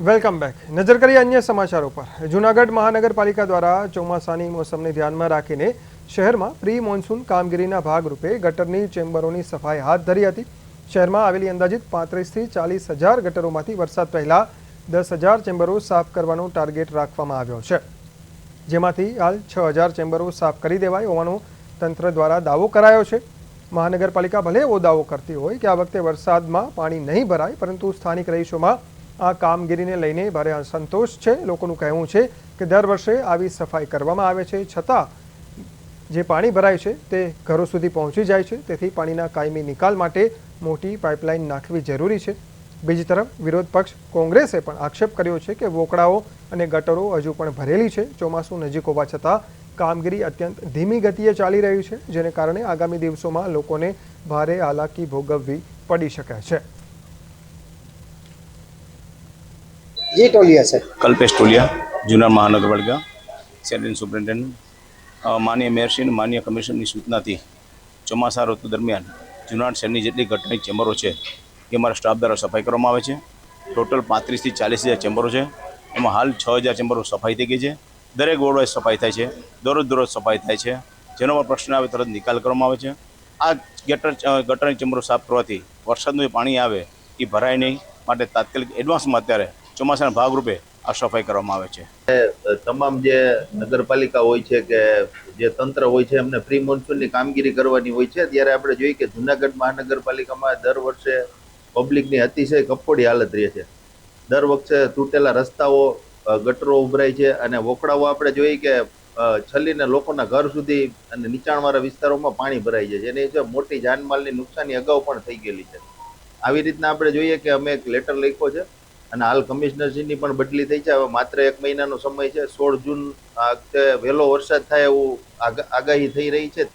Welcome back. નજર કરીએ અન્ય સમાચારો પર. જૂનાગઢ મહાનગરપાલિકા દ્વારા ચોમાસાની મોસમને ધ્યાનમાં રાખીને શહેરમાં પ્રી મોન્સૂન કામગીરીના ભાગરૂપે ગટરની ચેમ્બરોની સફાઈ હાથ ધરી હતી. શહેરમાં આવેલી અંદાજિત 35 થી 40 હજાર ગટરોમાંથી વરસાદ પહેલા 10,000 ચેમ્બરો સાફ કરવાનો ટાર્ગેટ રાખવામાં આવ્યો છે, જેમાંથી હાલ 6,000 ચેમ્બરો સાફ કરી દેવાય હોવાનો તંત્ર દ્વારા દાવો કરાયો છે. મહાનગરપાલિકા ભલે એવો દાવો કરતી હોય કે આ વખતે વરસાદમાં પાણી નહીં ભરાય, પરંતુ સ્થાનિક રહીશોમાં આ કામગીરીને લઈને ભારે અસંતોષ છે. લોકોનું કહેવું છે કે દર વર્ષે આવી સફાઈ કરવામાં આવે છે, છતાં જે પાણી ભરાય છે તે ઘરો સુધી પહોંચી જાય છે. તેથી પાણીના કાયમી નિકાલ માટે મોટી પાઇપલાઇન નાખવી જરૂરી છે. બીજી તરફ વિરોધ પક્ષ કોંગ્રેસે પણ આક્ષેપ કર્યો છે કે વોકળાઓ અને ગટરો હજુ પણ ભરેલી છે. ચોમાસું નજીક હોવા છતાં કામગીરી અત્યંત ધીમી ગતિએ ચાલી રહી છે, જેને કારણે આગામી દિવસોમાં લોકોને ભારે હાલાકી ભોગવવી પડી શકે છે. जी टोलिया सर कल्पेश टोलिया जूनार महानगरपालिका सेटिंग सुपरिटेन्डेंट माननीय मेयरश्री माननीय कमिशनर सूचना थी ચોમાસા ઋતુ દરમિયાન જૂનાગઢ શહેરની જેટલી ગટરની ચેમ્બરો છે એ અમારા સ્ટાફ દ્વારા સફાઈ કરવામાં આવે છે. ટોટલ 35 થી 40 હજાર ચેમ્બરો છે. એમાં હાલ 6,000 ચેમ્બરો સફાઈ થઈ ગઈ છે. દરેક વોર્ડો સફાઈ થાય છે, દરરોજ સફાઈ થાય છે. જેનો પણ પ્રશ્ન આવે તરત નિકાલ કરવામાં આવે છે. આ ગટરની ચેમ્બરો સાફ કરવાથી વરસાદનું જે પાણી આવે એ ભરાય નહીં, માટે તાત્કાલિક એડવાન્સમાં અત્યારે ચોમાસાના ભાગરૂપે આ સફાઈ કરવામાં આવે છે. તમામ જે નગરપાલિકા હોય છે કે જે તંત્ર હોય છે એમને પ્રી મોન્સૂનની કામગીરી કરવાની હોય છે. ત્યારે આપણે જોઈએ કે જૂનાગઢ મહાનગરપાલિકામાં દર વર્ષે પબ્લિકની અતિશય કફોડી હાલત રહે છે. દર વખતે તૂટેલા રસ્તાઓ, ગટરો ઉભરાય છે અને વોકળાઓ આપણે જોઈએ કે છલીને લોકોના ઘર સુધી અને નીચાણવાળા વિસ્તારોમાં પાણી ભરાઈ જાય છે. એની મોટી જાનમાલની નુકસાની અગાઉ પણ થઈ ગયેલી છે. આવી રીતના આપણે જોઈએ કે અમે એક લેટર લખ્યો છે અને હાલ કમિશનરશ્રીની પણ બદલી થઈ છે. હવે માત્ર 1 મહિનાનો સમય છે. 16 જૂન વહેલો વરસાદ થાય એવું આગાહી થઈ રહી છે.